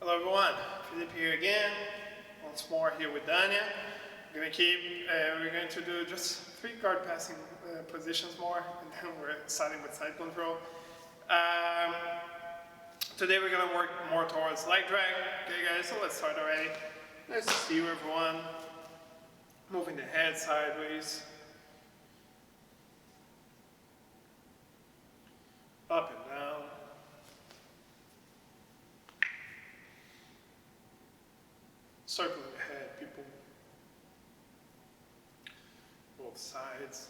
Hello everyone, Felipe here again, once more here with Dania. We're going to do just 3 guard passing positions more, and then we're starting with side control. Today we're going to work more towards leg drag. Okay guys, so let's start already. Nice to see you everyone. Moving the head sideways. Up and down. Circling the head, people. Both sides.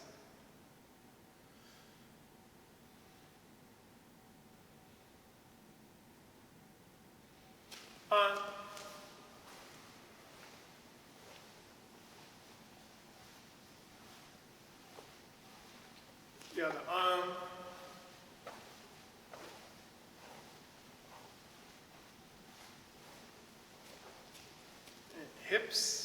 On. The other arm. And hips.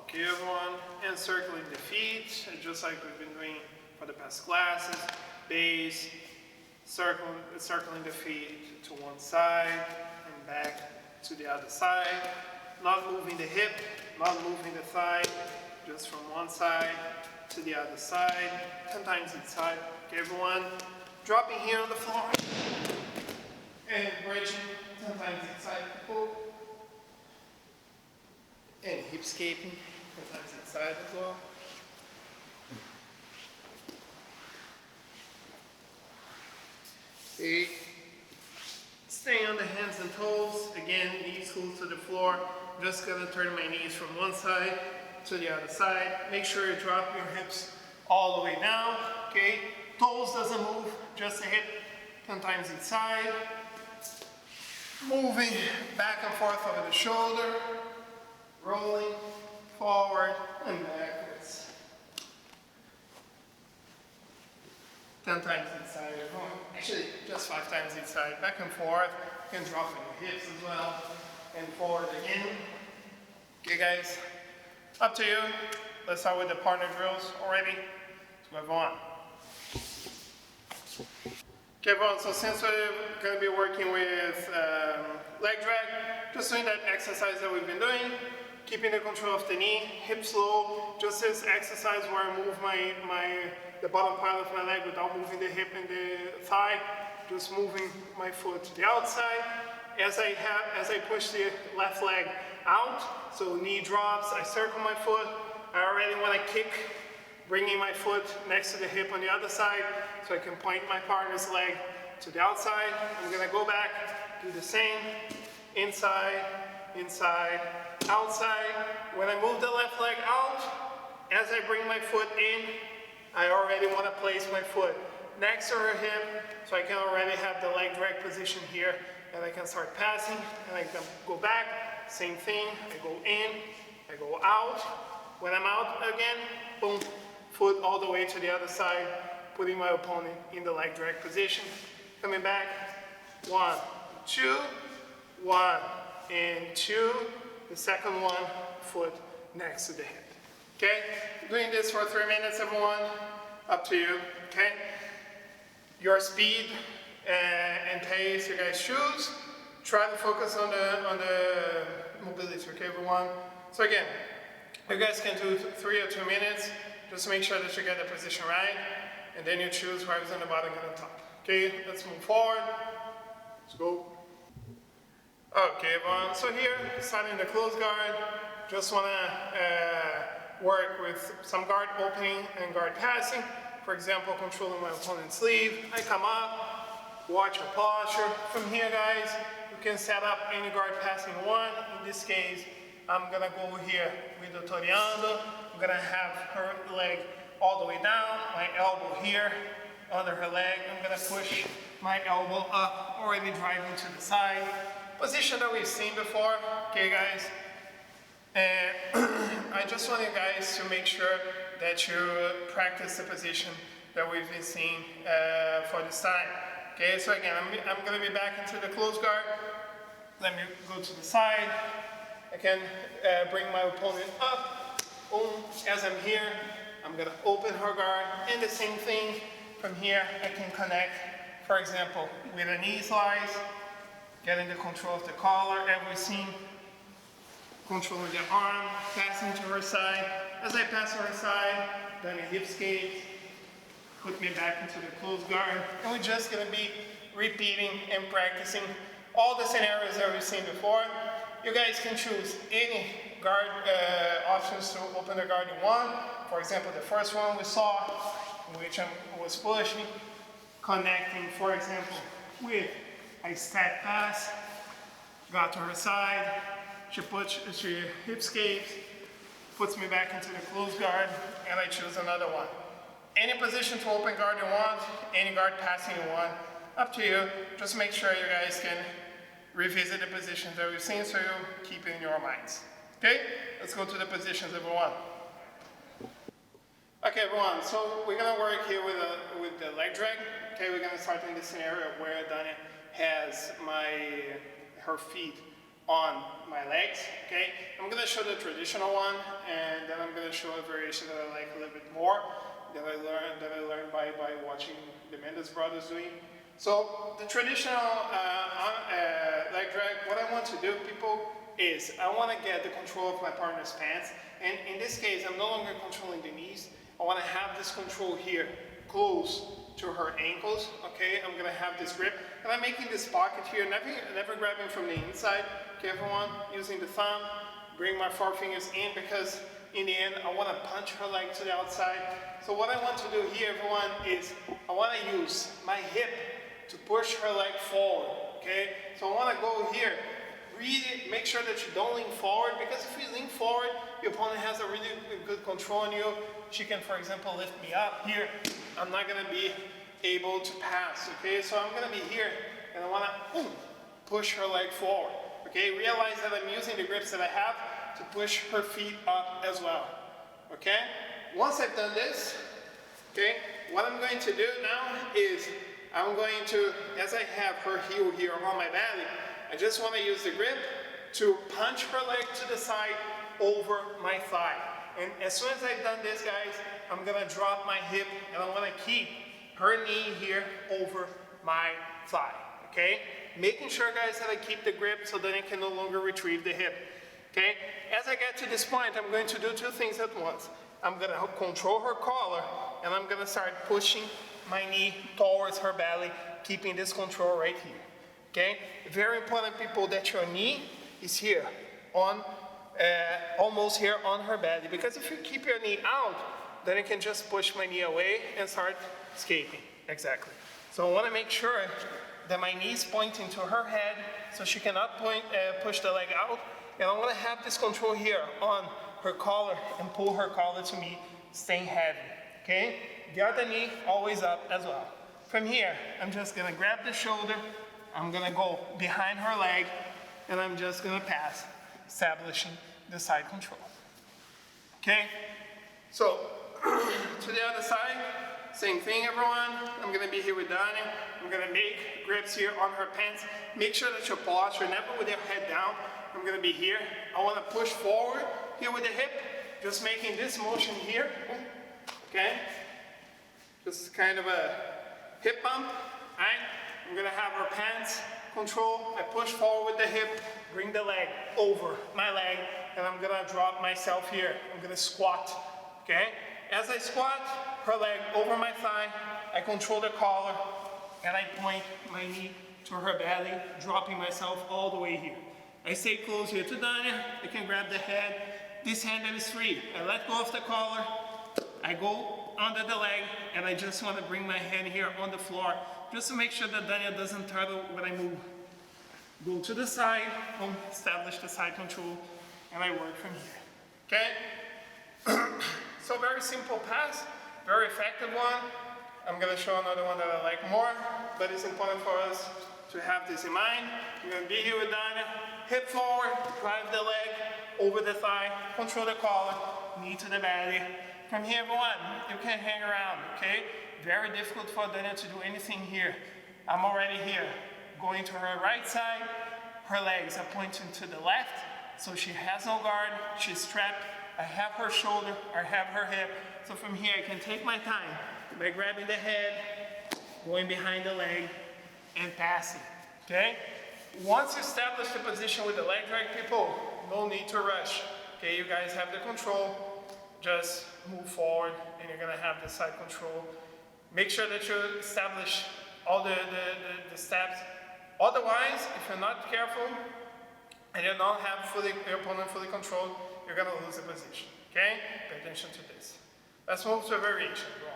Okay, everyone, and circling the feet, just like we've been doing for the past classes. Base, circling the feet to one side and back to the other side. Not moving the hip, not moving the thigh, just from one side to the other side, 10 times each side. Okay, everyone, dropping here on the floor and bridging 10 times each side. Pull. And hip escaping 10 times each side as well. Okay. Staying on the hands and toes. Again, knees close to the floor. I'm just gonna turn my knees from one side to the other side. Make sure you drop your hips all the way down. Okay. Toes doesn't move, just a hip 10 times each side. Moving back and forth over the shoulder. Rolling forward and backwards. 10 times each side. Actually, just 5 times each side. Back and forth. You can drop in your hips as well. And forward again. Okay, guys. Up to you. Let's start with the partner drills already. Let's move on. Okay, everyone. So since we're going to be working with leg drag, just doing that exercise that we've been doing. Keeping the control of the knee, hips low. Just this exercise where I move the bottom part of my leg without moving the hip and the thigh. Just moving my foot to the outside. As I push the left leg out, so knee drops, I circle my foot. I already want to kick, bringing my foot next to the hip on the other side, so I can point my partner's leg to the outside. I'm gonna go back, do the same, inside, inside, outside. When I move the left leg out, as I bring my foot in, I already want to place my foot next to her hip, so I can already have the leg drag position here, and I can start passing, and I can go back, same thing, I go in, I go out. When I'm out again, boom, foot all the way to the other side, putting my opponent in the leg drag position. Coming back, 1, 2, 1, and 2. The second one, foot next to the hip. Okay? Doing this for 3 minutes, everyone. Up to you. Okay? Your speed and pace you guys choose. Try to focus on the mobility, okay, everyone? So again, you guys can do 3 or 2 minutes. Just make sure that you get the position right, and then you choose whoever's on the bottom and on top. Okay? Let's move forward. Let's go. Okay, everyone, so here, starting the close guard, just want to work with some guard opening and guard passing. For example, controlling my opponent's sleeve. I come up, watch your posture. From here, guys, you can set up any guard passing you want. In this case, I'm going to go here with the toreando. I'm going to have her leg all the way down, my elbow here under her leg. I'm going to push my elbow up, already driving to the side. Position that we've seen before, okay guys? And I just want you guys to make sure that you practice the position that we've been seeing for this time. Okay, so again, I'm gonna be back into the close guard. Let me go to the side. I can bring my opponent up. Boom, as I'm here, I'm gonna open her guard, and the same thing, From here, I can connect, for example, with a knee slice, getting the control of the collar, every seam, controlling the arm, passing to her side. As I pass her side, then a hip escape, put me back into the closed guard, and we're just gonna be repeating and practicing all the scenarios that we've seen before. You guys can choose any guard options to open the guard you want. For example, the first one we saw, in which I was pushing, connecting, for example, with a step pass, got to her side, she hip escapes, puts me back into the closed guard, and I choose another one. Any position to open guard you want, any guard passing you want, up to you. Just make sure you guys can revisit the positions that we've seen so you keep it in your minds. Okay, let's go to the positions, everyone. Okay, everyone, so we're gonna work here with the leg drag. Okay, we're gonna start in this scenario where Dania has her feet on my legs. Okay, I'm gonna show the traditional one, and then I'm gonna show a variation that I like a little bit more that I learned by watching the Mendes brothers doing. So the traditional leg drag, what I want to do, people, is I want to get the control of my partner's pants, and in this case, I'm no longer controlling the knees. I want to have this control here, close to her ankles. Okay, I'm gonna have this grip, and I'm making this pocket here, never grabbing from the inside. Okay, everyone, using the thumb, bring my forefingers in, because in the end, I want to punch her leg to the outside. So what I want to do here, everyone, is I want to use my hip to push her leg forward, okay? So I want to go here, really make sure that you don't lean forward, because if you lean forward, your opponent has a really good control on you. She can, for example, lift me up here. I'm not going to be able to pass, okay? So I'm going to be here, and I want to push her leg forward, okay? Realize that I'm using the grips that I have to push her feet up as well, okay? Once I've done this, okay, what I'm going to do now is I'm going to, as I have her heel here on my belly, I just want to use the grip to punch her leg to the side over my thigh. And as soon as I've done this, guys, I'm going to drop my hip, and I'm going to keep her knee here over my thigh, okay? Making sure, guys, that I keep the grip so that I can no longer retrieve the hip, okay? As I get to this point, I'm going to do two things at once. I'm going to control her collar, and I'm going to start pushing my knee towards her belly, keeping this control right here, okay? Very important, people, that your knee is here, on almost here on her belly, because if you keep your knee out, then I can just push my knee away and start escaping, exactly. So I want to make sure that my knee is pointing to her head, so she cannot push the leg out, and I want to have this control here on her collar and pull her collar to me, staying heavy, okay? The other knee always up as well. From here, I'm just gonna grab the shoulder, I'm gonna go behind her leg, and I'm just gonna pass, establishing the side control, okay? So, to the other side, same thing, everyone. I'm gonna be here with Dania. I'm gonna make grips here on her pants. Make sure that your posture, never with your head down. I'm gonna be here. I wanna push forward here with the hip, just making this motion here, okay? Just kind of a hip bump, right? I'm gonna have her pants control. I push forward with the hip, bring the leg over my leg, and I'm gonna drop myself here. I'm gonna squat, okay? As I squat, her leg over my thigh, I control the collar, and I point my knee to her belly, dropping myself all the way here. I stay close here to Dania. I can grab the head. This hand that is free. I let go of the collar. I go under the leg, and I just want to bring my hand here on the floor, just to make sure that Dania doesn't turtle when I move. Go to the side, establish the side control, and I work from here, okay? So very simple pass, very effective one. I'm gonna show another one that I like more, but it's important for us to have this in mind. You're gonna be here with Dania, hip forward, drive the leg over the thigh, control the collar, knee to the belly. From here, everyone, you can hang around, okay? Very difficult for Dania to do anything here. I'm already here, going to her right side, her legs are pointing to the left, so she has no guard, she's strapped, I have her shoulder, I have her hip, so from here I can take my time, by grabbing the head, going behind the leg, and passing, okay? Once you establish the position with the leg drag, people, no need to rush, okay? You guys have the control, just move forward, and you're gonna have the side control. Make sure that you establish all the steps. Otherwise, if you're not careful, and you don't have your opponent fully controlled, you're gonna lose the position, okay? Pay attention to this. Let's move to a variation. Go on.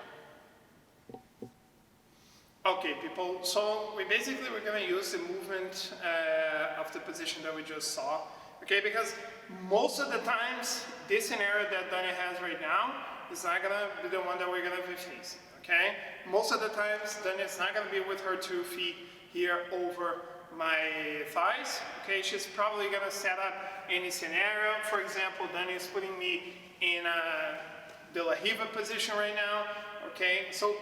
Okay, people, so we're gonna use the movement of the position that we just saw, okay? Because most of the times, this scenario that Dani has right now is not gonna be the one that we're gonna be facing, okay? Most of the times, Dani is not gonna be with her 2 feet here over my thighs, okay? She's probably gonna set up any scenario. For example, Dani is putting me in the La Riva position right now, okay? So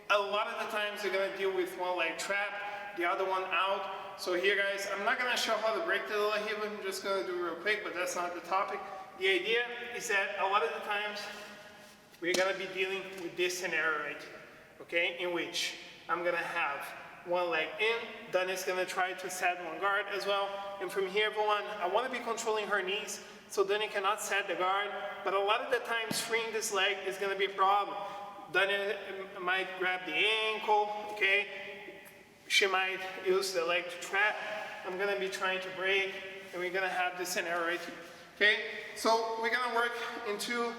a lot of the times you're gonna deal with one leg trap, the other one out. So here guys, I'm not gonna show how to break the La Riva, I'm just gonna do it real quick, but that's not the topic. The idea is that a lot of the times we're gonna be dealing with this scenario right here, okay? In which I'm gonna have one leg in, Dani's gonna try to set one guard as well. And from here, everyone, I wanna be controlling her knees so Dani cannot set the guard, but a lot of the times freeing this leg is gonna be a problem. Dani might grab the ankle, okay? She might use the leg to trap. I'm gonna be trying to break, and we're gonna have this scenario right here, okay? So we're gonna work in 2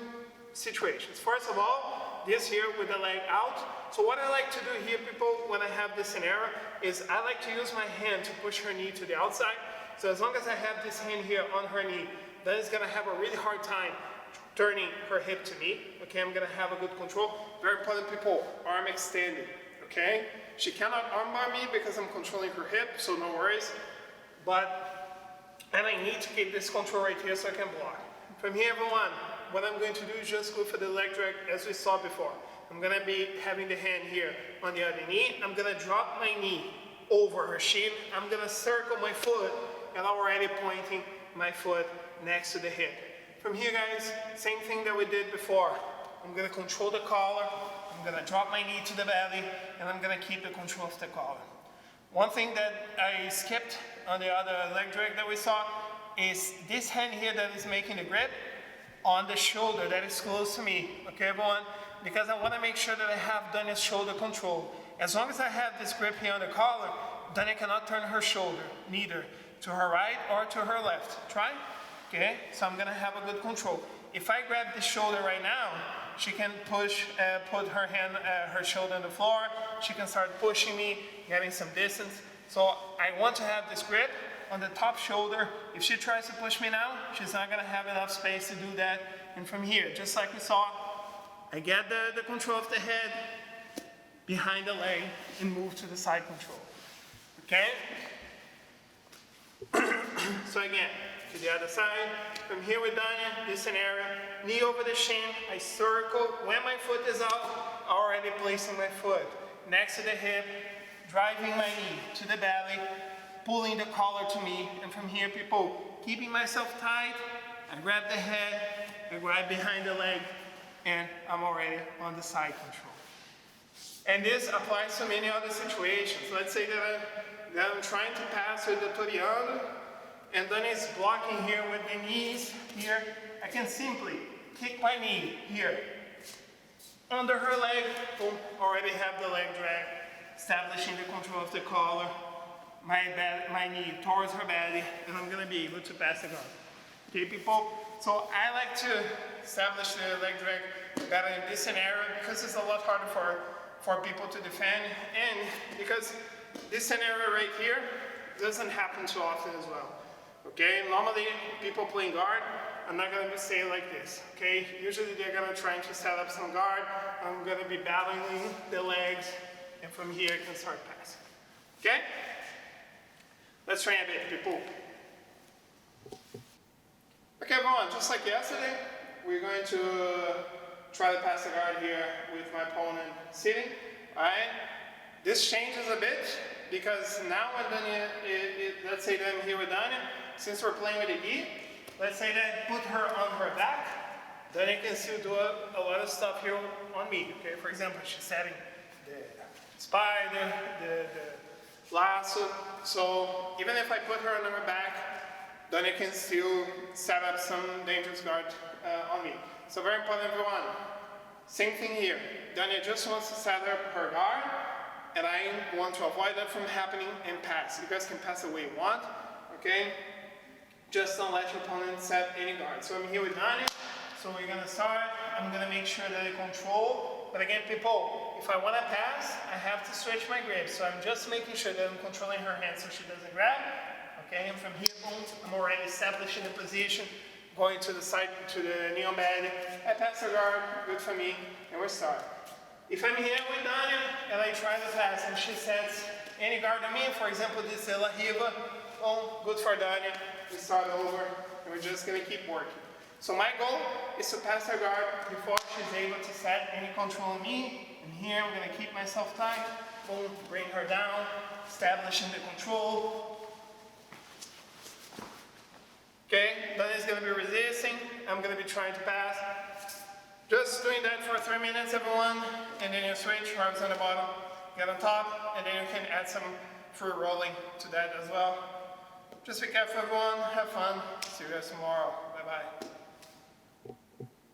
situations. First of all, this here with the leg out. So what I like to do here, people, when I have this scenario, is I like to use my hand to push her knee to the outside. So as long as I have this hand here on her knee, then it's gonna have a really hard time turning her hip to me, okay? I'm gonna have a good control. Very important, people, arm extended, okay? She cannot armbar me because I'm controlling her hip, so no worries. And I need to keep this control right here so I can block. From here, everyone, what I'm going to do is just go for the leg drag as we saw before. I'm gonna be having the hand here on the other knee. I'm gonna drop my knee over her shin. I'm gonna circle my foot, and I'm already pointing my foot next to the hip. From here, guys, same thing that we did before. I'm gonna control the collar. I'm gonna drop my knee to the belly, and I'm gonna keep the control of the collar. One thing that I skipped on the other leg drag that we saw is this hand here that is making the grip on the shoulder that is close to me, okay, everyone? Because I want to make sure that I have Dani's shoulder control. As long as I have this grip here on the collar, Dani cannot turn her shoulder, neither to her right or to her left. Try, okay? So I'm gonna have a good control. If I grab this shoulder right now, she can push, put her hand, her shoulder on the floor. She can start pushing me, getting some distance. So I want to have this grip on the top shoulder. If she tries to push me now, she's not gonna have enough space to do that. And from here, just like we saw, I get the control of the head behind the leg and move to the side control, okay? So again, to the other side, from here we're done, this scenario, knee over the shin, I circle, when my foot is out, already placing my foot next to the hip, driving my knee to the belly, pulling the collar to me, and from here, people, keeping myself tight, I grab the head, I grab behind the leg, and I'm already on the side control. And this applies to many other situations. Let's say that I'm trying to pass with the Toriano, and then it's blocking here with the knees here. I can simply kick my knee here. Under her leg, boom, already have the leg drag, establishing the control of the collar, my knee towards her belly, and I'm gonna be able to pass the guard. Okay, people? So I like to establish the leg drag better in this scenario because it's a lot harder for people to defend, and because this scenario right here doesn't happen too often as well. Okay, normally people playing guard, I'm not gonna say like this, okay? Usually they're gonna try to set up some guard, I'm gonna be battling the legs, and from here I can start passing, okay? Let's train a bit, people. Okay, everyone, just like yesterday, we're going to try to pass the guard here with my opponent sitting, right? This changes a bit because now when Dani, let's say that I'm here with Dani, since we're playing with a gi, let's say that I put her on her back, then you can still do a lot of stuff here on me, okay? For example, she's setting the spider, the lasso. So even if I put her on her back, then you can still set up some dangerous guard on me. So very important, everyone. Same thing here. Dania just wants to set up her guard, and I want to avoid that from happening and pass. You guys can pass the way you want, okay? Just don't let your opponent set any guard. So I'm here with Dania. So we're gonna start. I'm gonna make sure that I control. But again, people, if I wanna pass, I have to stretch my grip. So I'm just making sure that I'm controlling her hand so she doesn't grab. Okay, and from here, I'm already establishing the position, going to the side, to the knee on bed. I pass the guard, good for me, and we start. If I'm here with Dania and I try to pass and she sets any guard on me, for example, this is La Riva, oh, good for Dania. We start over, and we're just gonna keep working. So my goal is to pass her guard before she's able to set any control on me. And here I'm gonna keep myself tight, boom, bring her down, establishing the control. Okay, Dania's gonna be resisting, I'm gonna be trying to pass. Just doing that for 3 minutes, everyone, and then you switch, arms on the bottom, get on top, and then you can add some free rolling to that as well. Just be careful, everyone, have fun, see you guys tomorrow, bye-bye.